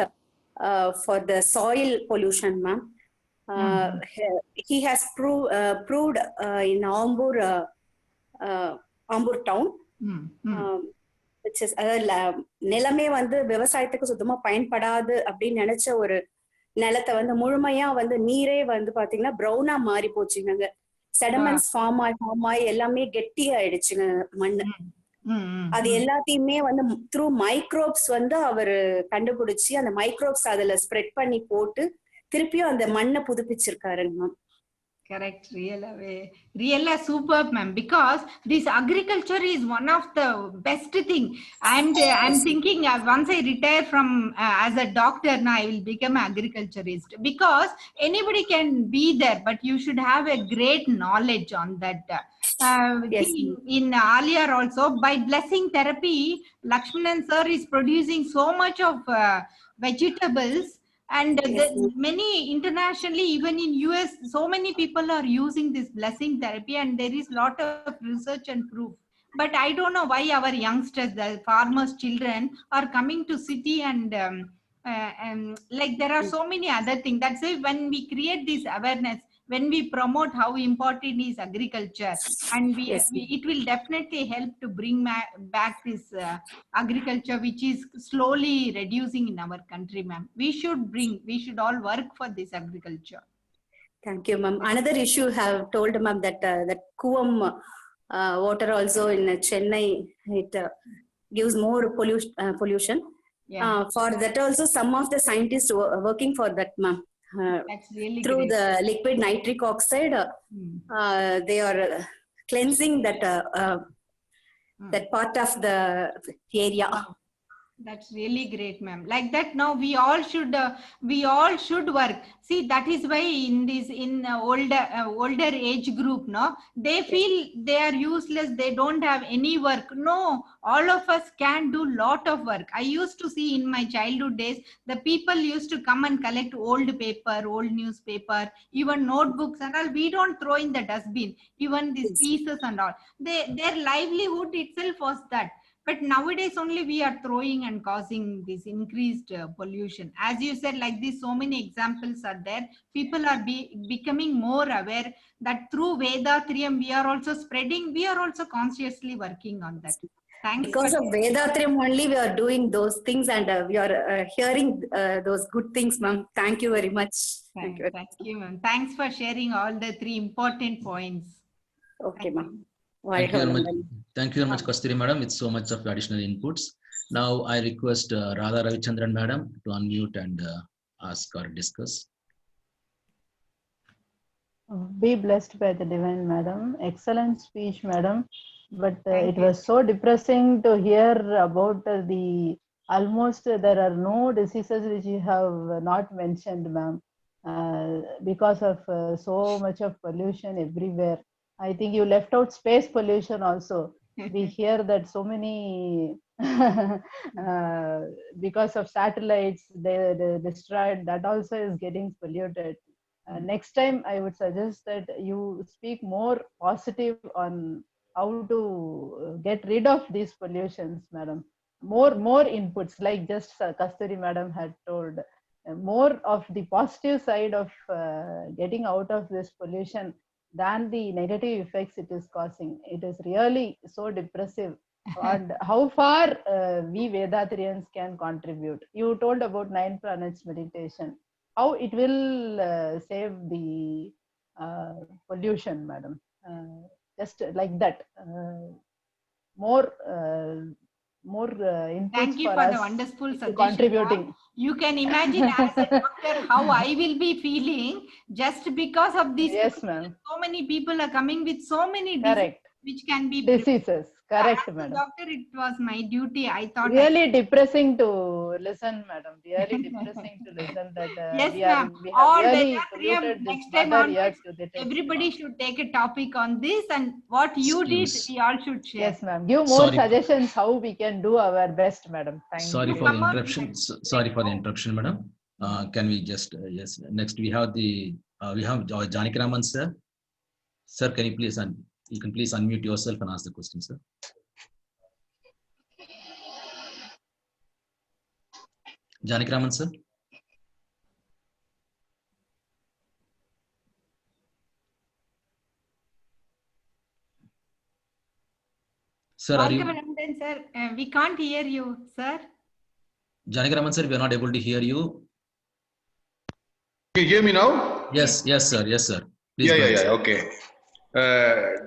for the soil pollution, ma'am. He has proved in Ambur town, which is நிலமே வந்து விவசாயத்துக்கு சுத்தமா பயன்படாது அப்படின்னு நினைச்ச ஒரு நிலத்தை வந்து முழுமையா வந்து நீரே வந்து பாத்தீங்கன்னா ப்ரௌனா மாறி போச்சுங்க. செடமெண்ட்ஸ் ஃபார்ம் ஆகி எல்லாமே கெட்டி ஆயிடுச்சுங்க மண்ணு. அது எல்லாத்தையுமே வந்து த்ரூ மைக்ரோப்ஸ் வந்து அவரு கண்டுபிடிச்சு அந்த மைக்ரோப்ஸ் அதுல ஸ்ப்ரெட் பண்ணி போட்டு திருப்பியும் அந்த மண்ணை புதுப்பிச்சிருக்காருங்க ma'am. Correct. Really superb, ma'am, because this agriculture is one of the best thing. And I'm thinking once I retire from as a doctor, now I will become an agriculturist, because anybody can be there, but you should have a great knowledge on that. Yes. In earlier also, by blessing therapy, Lakshmanan sir is producing so much of vegetables. And many internationally, even in US, so many people are using this blessing therapy, and there is lot of research and proof. But I don't know why our youngsters, the farmers' children, are coming to city and like there are so many other things. That's why when we create this awareness, when we promote how important is agriculture, and it will definitely help to bring back this agriculture, which is slowly reducing in our country, ma'am. We should all work for this agriculture. Thank you, ma'am. Another issue have told ma'am that that Kuam water also in Chennai, it gives more pollution. Yeah, For that also, some of the scientists working for that, ma'am. that's really Through great. the liquid nitric oxide, they are cleansing that that part of the area. Wow. That's really great, ma'am. Like that, now we all should work. See, that is why in this older age group, no, they feel they are useless. They don't have any work. No, all of us can do lot of work. I used to see in my childhood days, the people used to come and collect old paper, old newspaper, even notebooks and all. We don't throw in the dustbin. Even these pieces and all. Their livelihood itself was that. But nowadays only we are throwing and causing this increased pollution. As you said, like this, so many examples are there. People are becoming more aware that through Vedatriyam we are also spreading, we are also consciously working on that. Thanks. Because of Vedatriyam only we are doing those things, and we are hearing those good things, ma'am. Thank you very much. Thank you, ma'am. Thanks for sharing all the 3 important points. Okay, ma'am. Thank you very much. Thank you very much, Kasturi madam, with so much of additional inputs. Now I request Radha Ravichandran madam to unmute and ask or discuss. Be blessed by the divine madam. Excellent speech, madam. But it was so depressing to hear about the almost there are no diseases which you have not mentioned, ma'am, because of so much of pollution everywhere. I think you left out space pollution also. We hear that so many because of satellites they destroyed, that also is getting polluted. Next time I would suggest that you speak more positive on how to get rid of these pollutions, madam. More inputs, like just Kasturi madam had told, more of the positive side of getting out of this pollution than the negative effects it is causing. It is really so depressive. And how far we Vedatriyans can contribute. You told about 9 planets meditation. How it will save the pollution, madam. Just like that. More inputs. Thank you for the wonderful suggestion. Contributing. You can imagine as a doctor how I will be feeling just because of this. Yes, ma'am. So many people are coming with so many diseases which can be diseases. Correct, madam. Doctor, it was my duty. I thought really depressing to listen, madam. Really depressing to listen that yes, we have really polluted this mother earth to the everybody should take a topic on this, and what you did, we all should share. Yes, ma'am. Give more suggestions how we can do our best, madam. Thank you. Sorry for the interruption. Sorry for the interruption, madam. Can we just yes? Next we have Janakiraman sir. Sir, can you please you can please unmute yourself and ask the question, sir. Janakiraman sir. Sir, are you? Sir, we can't hear you, sir. Janakiraman sir, we are not able to hear you. Can you hear me now? Yes, sir. Please yeah. Okay.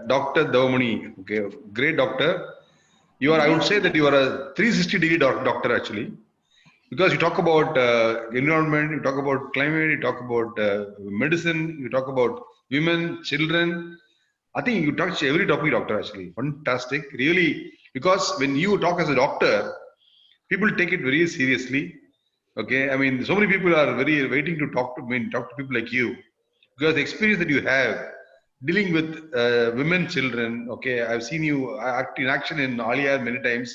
Dr. Dhavamani, okay, great doctor. You are, I would say that you are a 360-degree doctor actually, because you talk about environment, you talk about climate, you talk about medicine, you talk about women, children. I think you touch every topic, doctor, actually. Fantastic, really, because when you talk as a doctor, people take it very seriously. Okay, I mean, so many people are very waiting to talk to people like you, because the experience that you have dealing with women, children. Okay, I've seen you act in action in Aliyar many times.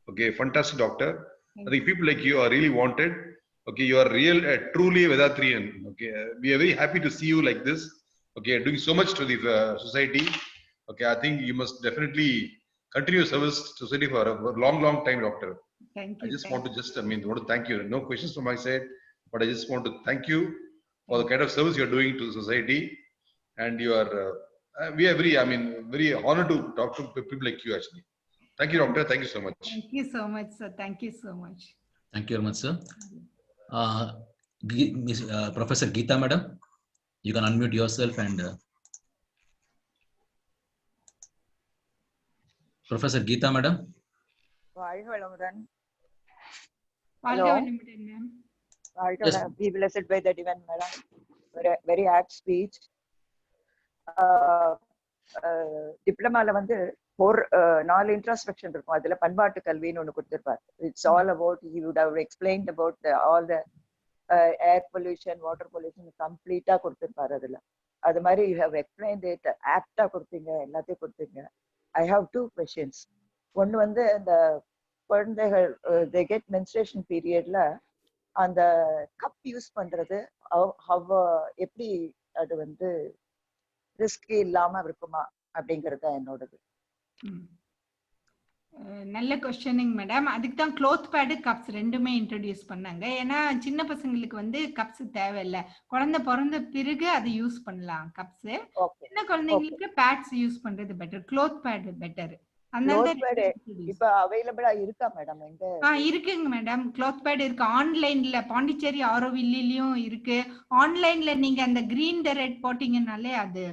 Okay, fantastic doctor. I think people like you are really wanted. Okay, you are truly a Vedatriyan. Okay, we are very happy to see you like this. Okay, doing so much to the society. Okay, I think you must definitely continue service to society for a long time, doctor. Thank you. I just want to thank you. No questions from my side, but I just want to thank you for the kind of service you are doing to the society. And you are, we are very honored to talk to people like you actually. Thank you, doctor. Thank you so much. Thank you so much, sir. Thank you so much. Thank you very much, sir. Professor Geeta, madam, You can unmute yourself and Professor Geeta, madam. வாழ்க வளமுடன் ma'am. Yes. Be blessed by the divine, madam. Very apt speech. டிப்ளமால வந்து ஒரு 4 introspection இருக்கும். அதுல பண்பாட்டு கல்வின்னு ஒண்ணு கொடுத்திருப்பார். It's all about he would have explained about all the air pollution, water pollution கம்ப்ளீட்டா கொடுத்திருப்பார். அதுல அது மாதிரி you have explained it ஆப்டா கொடுத்தீங்க, எல்லாத்தையும் கொடுத்தீங்க. I have 2 questions. ஒன்னு வந்து இந்த குழந்தைகள் they get menstruation periodல அந்த கப் யூஸ் பண்றது எப்படி அது வந்து ரிஸ்க் இல்லாம இருக்குமா அப்படிங்கறது என்னோடது. நல்ல கொஸ்டினிங் மேடம். அதுக்கு தான் க்ளோத் பேடு கப்ஸ் ரெண்டுமே இன்ட்ரோடியூஸ் பண்ணாங்க. ஏன்னா சின்ன பசங்களுக்கு வந்து கப்ஸ் தேவையில்லை, குழந்தை பிறந்த பிறகு அதை யூஸ் பண்ணலாம் கப்ஸ். சின்ன குழந்தைங்களுக்கு பேட்ஸ் யூஸ் பண்றது பெட்டர், க்ளோத் பேடு பெட்டர். இப்ப அவைலபிளா இருக்கா மேடம்? இருக்குங்க மேடம், க்ளோத் பேட் இருக்கு ஆன்லைன்ல. பாண்டிச்சேரி ஆரோவில்லியும் இருக்கு ஆன்லைன்ல. நீங்க அந்த கிரீன் த ரெட் போட்டீங்கன்னாலே அது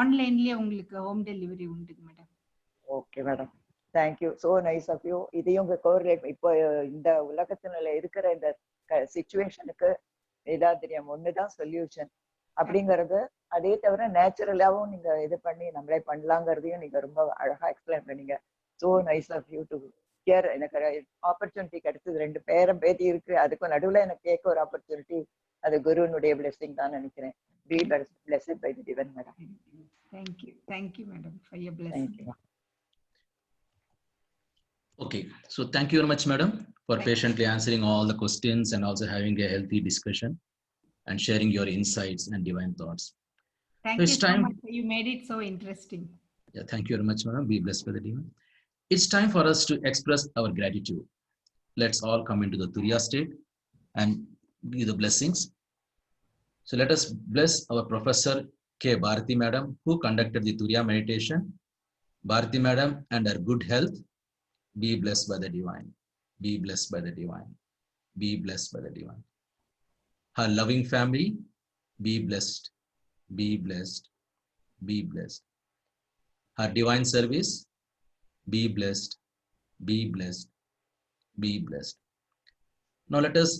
ஆன்லைன்லயே உங்களுக்கு ஹோம் டெலிவரி உண்டு madam. Okay madam, thank you, so nice of you. இதையும் உங்க கோரிலேட் இப்போ இந்த உலகத்தில இருக்கிற இந்த சிச்சுவேஷனுக்கு வேதாத்ரியம் ஒண்ணுதான் சொல்யூஷன் அப்படிங்கறது. அதே தவிர நேச்சுரலாவும் நீங்க இது பண்ணி நம்மளே பண்ணலாங்கிறதையும் நீங்க ரொம்ப அழகா எக்ஸ்பிளைன் பண்ணீங்க. So nice of you to hear. எனக்கு ஆப்பர்ச்சுனிட்டி கிடைச்சது. 2 பேரும் பேத்தி இருக்கு, அதுக்கும் நடுவுல எனக்கு கேட்க ஒரு ஆப்பர்ச்சுனிட்டி. அது குருனுடைய பிளெஸிங் தான் நினைக்கிறேன். Be blessed by the divine, madam. Thank you madam for your blessing. Thank you. Okay, so thank you very much, madam, for patiently answering all the questions and also having a healthy discussion and sharing your insights and divine thoughts. Thank you so much. You made it so interesting. Yeah, thank you very much, madam. Be blessed by the divine. It's time for us to express our gratitude. Let's all come into the Turiya state and give the blessings. So let us bless our Professor K. Bharati madam, who conducted the Turiya meditation. Bharati madam and her good health, be blessed by the divine. Be blessed by the divine. Be blessed by the divine. Her loving family, be blessed. Be blessed. Be blessed. Her divine service, be blessed. Be blessed. Be blessed. Now let us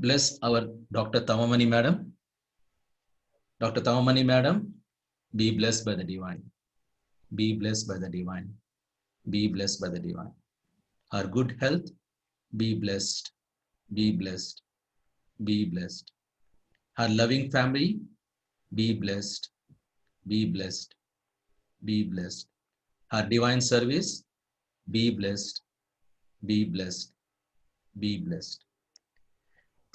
bless our Dr. Tamamani madam. Dr. Tamamani madam, be blessed by the divine. Be blessed by the divine. Be blessed by the divine. Her good health, be blessed. Be blessed. Be blessed. Her loving family, be blessed. Be blessed. Be blessed. Her divine service, be blessed. Be blessed. Be blessed.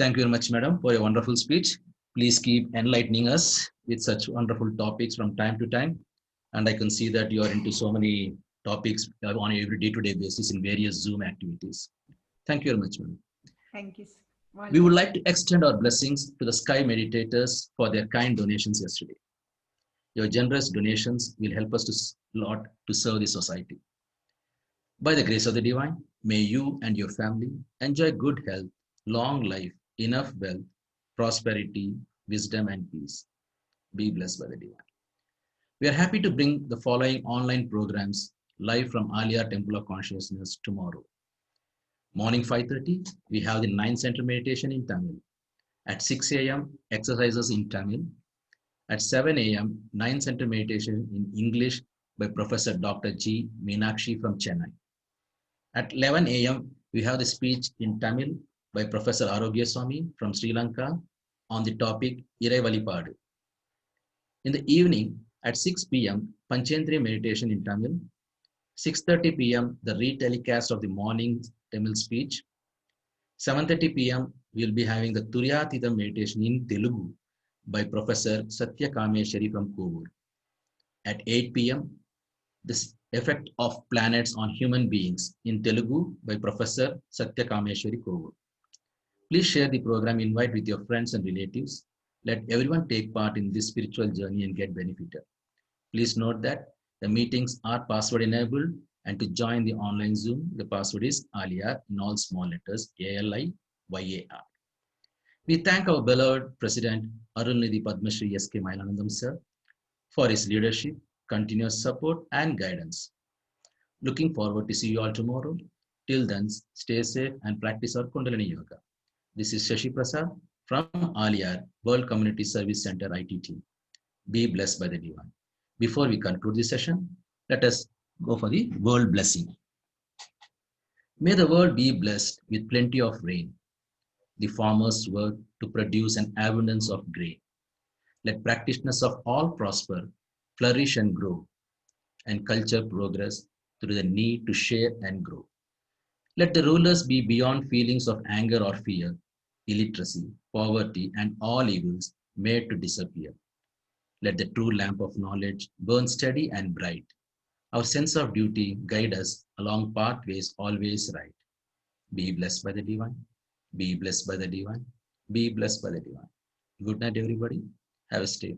Thank you very much, madam, for your wonderful speech. Please keep enlightening us with such wonderful topics from time to time. And I can see that you are into so many topics on a every day-to-day basis in various Zoom activities. Thank you very much, madam. Thank you. We would like to extend our blessings to the Sky Meditators for their kind donations yesterday. Your generous donations will help us to serve the society. By the grace of the divine, may you and your family enjoy good health, long life, enough wealth, prosperity, wisdom, and peace. Be blessed by the divine. We are happy to bring the following online programs live from Alia Temple of Consciousness tomorrow. Morning 5:30, we have the 9 center meditation in Tamil. At 6 a.m., exercises in Tamil. At 7 a.m., 9 center meditation in English by Professor Dr. G. Meenakshi from Chennai. At 11 a.m., we have the speech in Tamil by Professor Arogya Swami from Sri Lanka on the topic Irai Valipadu. In the evening, at 6 p.m., Panchendriya meditation in Tamil. 6:30 p.m., the retelecast of the morning Tamil speech. 7:30 p.m., we'll be having the Turiyatitham meditation in Telugu by Professor Satya Kameshwari from Kovur. At 8 p.m., this effect of planets on human beings in Telugu by Professor Satya Kameshwari Kovur. Please share the program invite with your friends and relatives. Let everyone take part in this spiritual journey and get benefited. Please note that the meetings are password enabled, and to join the online Zoom, the password is ALIYAR in all small letters, ALIYAR. We thank our beloved President Arulnidhi Padma Shri S.K. Mailanandam sir for his leadership, continuous support and guidance. Looking forward to see you all tomorrow. Till then, stay safe and practice our Kundalini Yoga. This is Shashi Prasad from Aliyar World Community Service Center IT team. Be blessed by the Divine. Before we conclude this session, let us go for the world blessing. May the world be blessed with plenty of rain. The farmers work to produce an abundance of grain. Let practitioners of all prosper, flourish and grow, and culture progress through the need to share and grow. Let the rulers be beyond feelings of anger or fear, illiteracy, poverty, and all evils made to disappear. Let the true lamp of knowledge burn steady and bright. Our sense of duty guide us along pathways always right. Be blessed by the Divine. Be blessed by the Divine. Be blessed by the Divine. Good night, everybody. Have a stay.